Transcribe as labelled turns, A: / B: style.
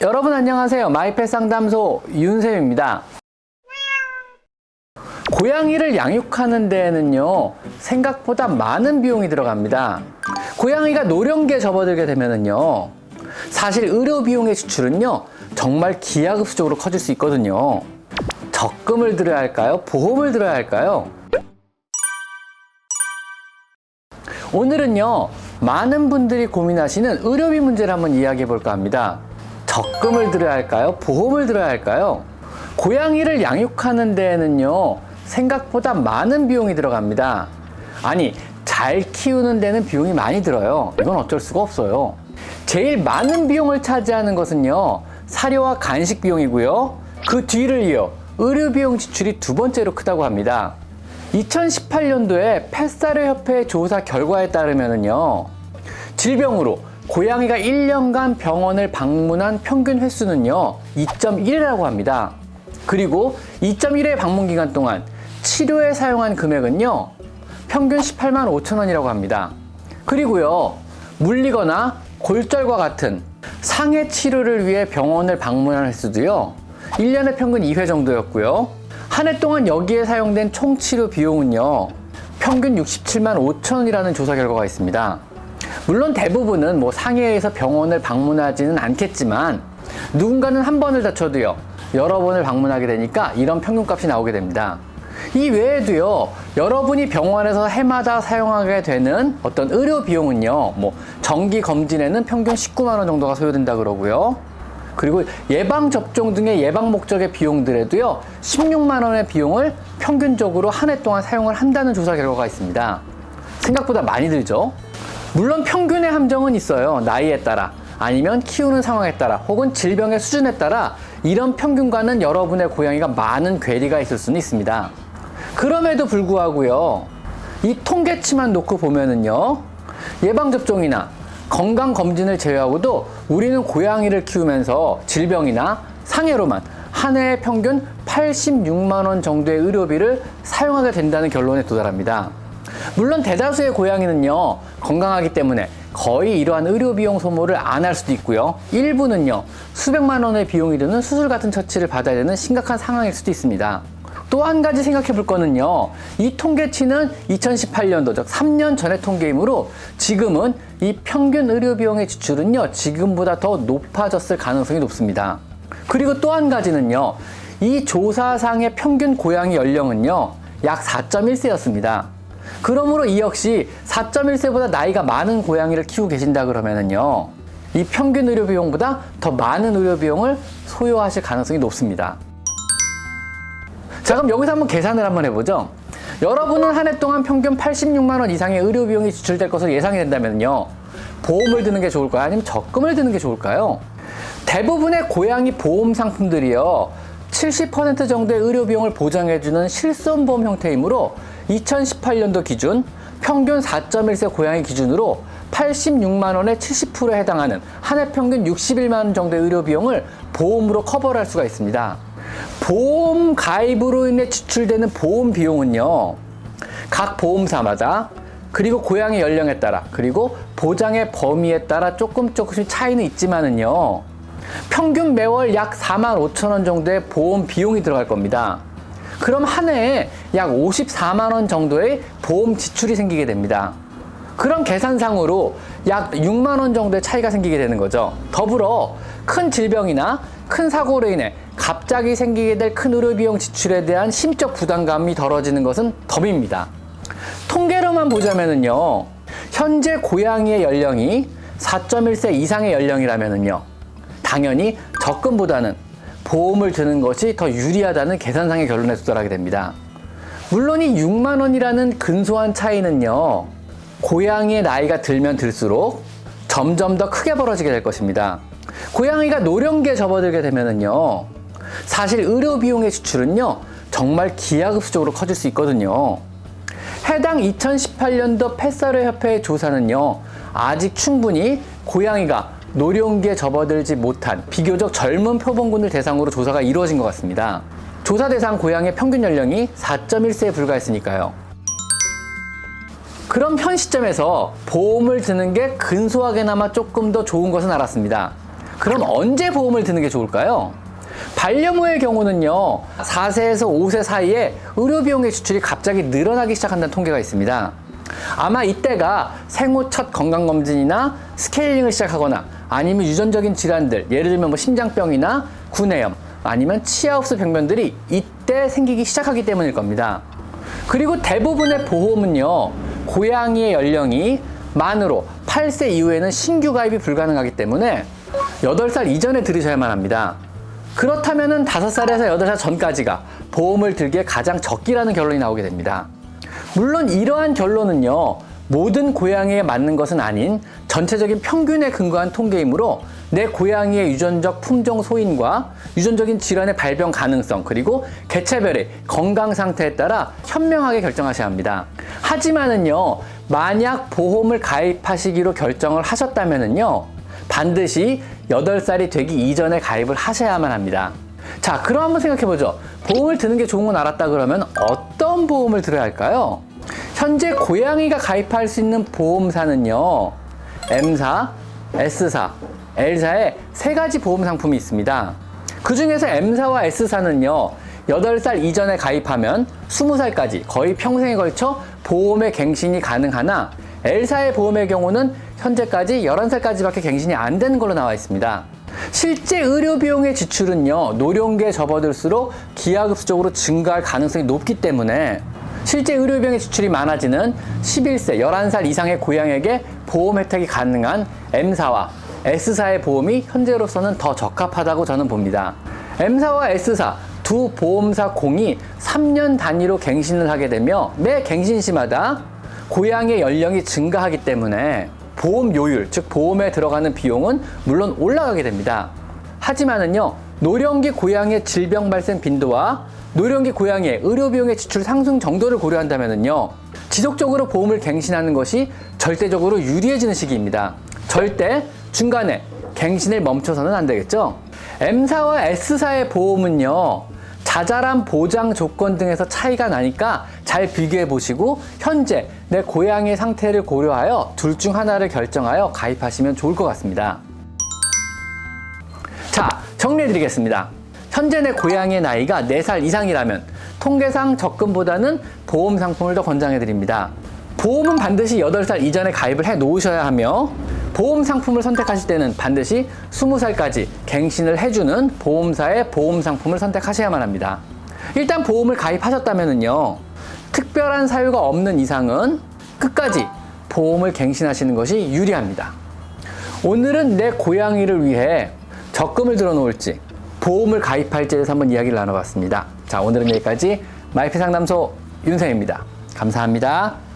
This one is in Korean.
A: 여러분 안녕하세요. 마이펫 상담소 윤쌤입니다. 고양이를 양육하는 데에는요, 생각보다 많은 비용이 들어갑니다. 고양이가 노령기에 접어들게 되면은요, 사실 의료 비용의 지출은요, 정말 기하급수적으로 커질 수 있거든요. 적금을 들어야 할까요? 보험을 들어야 할까요? 오늘은요, 많은 분들이 고민하시는 의료비 문제를 한번 이야기해 볼까 합니다. 적금을 들어야 할까요? 보험을 들어야 할까요? 고양이를 양육하는 데에는요, 생각보다 많은 비용이 들어갑니다. 아니, 잘 키우는 데는 비용이 많이 들어요. 이건 어쩔 수가 없어요. 제일 많은 비용을 차지하는 것은요, 사료와 간식 비용이고요. 그 뒤를 이어 의료 비용 지출이 두 번째로 크다고 합니다. 2018년도에 펫사료협회 조사 결과에 따르면요, 질병으로 고양이가 1년간 병원을 방문한 평균 횟수는요 2.1회라고 합니다. 그리고 2.1회 방문 기간 동안 치료에 사용한 금액은요 평균 18만 5천 원이라고 합니다. 그리고요, 물리거나 골절과 같은 상해 치료를 위해 병원을 방문한 횟수도요 1년에 평균 2회 정도였고요, 한 해 동안 여기에 사용된 총 치료 비용은요 평균 67만 5천 원이라는 조사 결과가 있습니다. 물론 대부분은 상해에서 병원을 방문하지는 않겠지만, 누군가는 한 번을 다쳐도요 여러 번을 방문하게 되니까 이런 평균값이 나오게 됩니다. 이 외에도요, 여러분이 병원에서 해마다 사용하게 되는 어떤 의료 비용은요, 정기 검진에는 평균 19만 원 정도가 소요된다 그러고요. 그리고 예방접종 등의 예방 목적의 비용들에도요 16만 원의 비용을 평균적으로 한 해 동안 사용을 한다는 조사 결과가 있습니다. 생각보다 많이 들죠? 물론 평균의 함정은 있어요. 나이에 따라, 아니면 키우는 상황에 따라, 혹은 질병의 수준에 따라 이런 평균과는 여러분의 고양이가 많은 괴리가 있을 수는 있습니다. 그럼에도 불구하고요, 이 통계치만 놓고 보면은요, 예방접종이나 건강검진을 제외하고도 우리는 고양이를 키우면서 질병이나 상해로만 한 해에 평균 86만 원 정도의 의료비를 사용하게 된다는 결론에 도달합니다. 물론 대다수의 고양이는요 건강하기 때문에 거의 이러한 의료 비용 소모를 안 할 수도 있고요, 일부는요 수백만 원의 비용이 드는 수술 같은 처치를 받아야 되는 심각한 상황일 수도 있습니다. 또 한 가지 생각해 볼 거는요, 이 통계치는 2018년도, 즉 3년 전의 통계이므로 지금은 이 평균 의료 비용의 지출은요 지금보다 더 높아졌을 가능성이 높습니다. 그리고 또 한 가지는요, 이 조사상의 평균 고양이 연령은요 약 4.1세였습니다. 그러므로 이 역시 4.1세보다 나이가 많은 고양이를 키우고 계신다 그러면은요, 이 평균 의료 비용보다 더 많은 의료 비용을 소요하실 가능성이 높습니다. 자, 그럼 여기서 한번 계산을 한번 해보죠. 여러분은 한 해 동안 평균 86만 원 이상의 의료 비용이 지출될 것으로 예상이 된다면요, 보험을 드는 게 좋을까요? 아니면 적금을 드는 게 좋을까요? 대부분의 고양이 보험 상품들이요 70% 정도의 의료 비용을 보장해주는 실손보험 형태이므로 2018년도 기준 평균 4.1세 고양이 기준으로 86만 원의 70%에 해당하는 한 해 평균 61만 원 정도의 의료 비용을 보험으로 커버를 할 수가 있습니다. 보험 가입으로 인해 지출되는 보험 비용은요, 각 보험사마다, 그리고 고양이 연령에 따라, 그리고 보장의 범위에 따라 조금씩 차이는 있지만은요, 평균 매월 약 4만 5천 원 정도의 보험 비용이 들어갈 겁니다. 그럼 한 해에 약 54만 원 정도의 보험 지출이 생기게 됩니다. 그럼 계산상으로 약 6만 원 정도의 차이가 생기게 되는 거죠. 더불어 큰 질병이나 큰 사고로 인해 갑자기 생기게 될 큰 의료 비용 지출에 대한 심적 부담감이 덜어지는 것은 덤입니다. 통계로만 보자면은요, 현재 고양이의 연령이 4.1세 이상의 연령이라면은요, 당연히 적금보다는 보험을 드는 것이 더 유리하다는 계산상의 결론에 도달하게 됩니다. 물론 이 6만 원이라는 근소한 차이는요, 고양이의 나이가 들면 들수록 점점 더 크게 벌어지게 될 것입니다. 고양이가 노령기에 접어들게 되면은요, 사실 의료 비용의 지출은요 정말 기하급수적으로 커질 수 있거든요. 해당 2018년도 펫사료협회의 조사는요, 아직 충분히 고양이가 노령기에 접어들지 못한 비교적 젊은 표본군을 대상으로 조사가 이루어진 것 같습니다. 조사 대상 고양이의 평균 연령이 4.1세에 불과했으니까요. 그럼 현 시점에서 보험을 드는 게 근소하게나마 조금 더 좋은 것은 알았습니다. 그럼 언제 보험을 드는 게 좋을까요? 반려묘의 경우는요, 4세에서 5세 사이에 의료비용의 지출이 갑자기 늘어나기 시작한다는 통계가 있습니다. 아마 이때가 생후 첫 건강검진이나 스케일링을 시작하거나 아니면 유전적인 질환들, 예를 들면 뭐 심장병이나 구내염, 아니면 치아흡수 병변들이 이때 생기기 시작하기 때문일 겁니다. 그리고 대부분의 보험은요, 고양이의 연령이 만으로 8세 이후에는 신규 가입이 불가능하기 때문에 8살 이전에 들으셔야만 합니다. 그렇다면 5살에서 8살 전까지가 보험을 들기에 가장 적기라는 결론이 나오게 됩니다. 물론 이러한 결론은요, 모든 고양이에 맞는 것은 아닌 전체적인 평균에 근거한 통계이므로 내 고양이의 유전적 품종 소인과 유전적인 질환의 발병 가능성, 그리고 개체별의 건강 상태에 따라 현명하게 결정하셔야 합니다. 하지만은요, 만약 보험을 가입하시기로 결정을 하셨다면은요, 반드시 8살이 되기 이전에 가입을 하셔야만 합니다. 자, 그럼 한번 생각해보죠. 보험을 드는 게 좋은 건 알았다 그러면 어떤 보험을 들어야 할까요? 현재 고양이가 가입할 수 있는 보험사는요, M사, S사, L사의 3가지 보험 상품이 있습니다. 그 중에서 M사와 S사는요, 8살 이전에 가입하면 20살까지 거의 평생에 걸쳐 보험의 갱신이 가능하나 L사의 보험의 경우는 현재까지 11살까지밖에 갱신이 안 되는 걸로 나와 있습니다. 실제 의료비용의 지출은요, 노령기에 접어들수록 기하급수적으로 증가할 가능성이 높기 때문에 실제 의료비용의 지출이 많아지는 11세, 11살 이상의 고양이에게 보험 혜택이 가능한 M사와 S사의 보험이 현재로서는 더 적합하다고 저는 봅니다. M사와 S사 두 보험사 공이 3년 단위로 갱신을 하게 되며 매 갱신시마다 고양이의 연령이 증가하기 때문에 보험 요율, 즉 보험에 들어가는 비용은 물론 올라가게 됩니다. 하지만은요, 노령기 고양이의 질병 발생 빈도와 노령기 고양이의 의료비용의 지출 상승 정도를 고려한다면은요, 지속적으로 보험을 갱신하는 것이 절대적으로 유리해지는 시기입니다. 절대 중간에 갱신을 멈춰서는 안 되겠죠? M사와 S사의 보험은요, 자잘한 보장 조건 등에서 차이가 나니까 잘 비교해 보시고 현재 내 고양이의 상태를 고려하여 둘 중 하나를 결정하여 가입하시면 좋을 것 같습니다. 자, 정리해 드리겠습니다. 현재 내 고양이의 나이가 4살 이상이라면 통계상 적금보다는 보험 상품을 더 권장해 드립니다. 보험은 반드시 8살 이전에 가입을 해 놓으셔야 하며 보험 상품을 선택하실 때는 반드시 20살까지 갱신을 해주는 보험사의 보험 상품을 선택하셔야만 합니다. 일단 보험을 가입하셨다면요, 특별한 사유가 없는 이상은 끝까지 보험을 갱신하시는 것이 유리합니다. 오늘은 내 고양이를 위해 적금을 들어놓을지 보험을 가입할지에 대해서 한번 이야기를 나눠봤습니다. 자, 오늘은 여기까지 마이펫 상담소 윤생입니다. 감사합니다.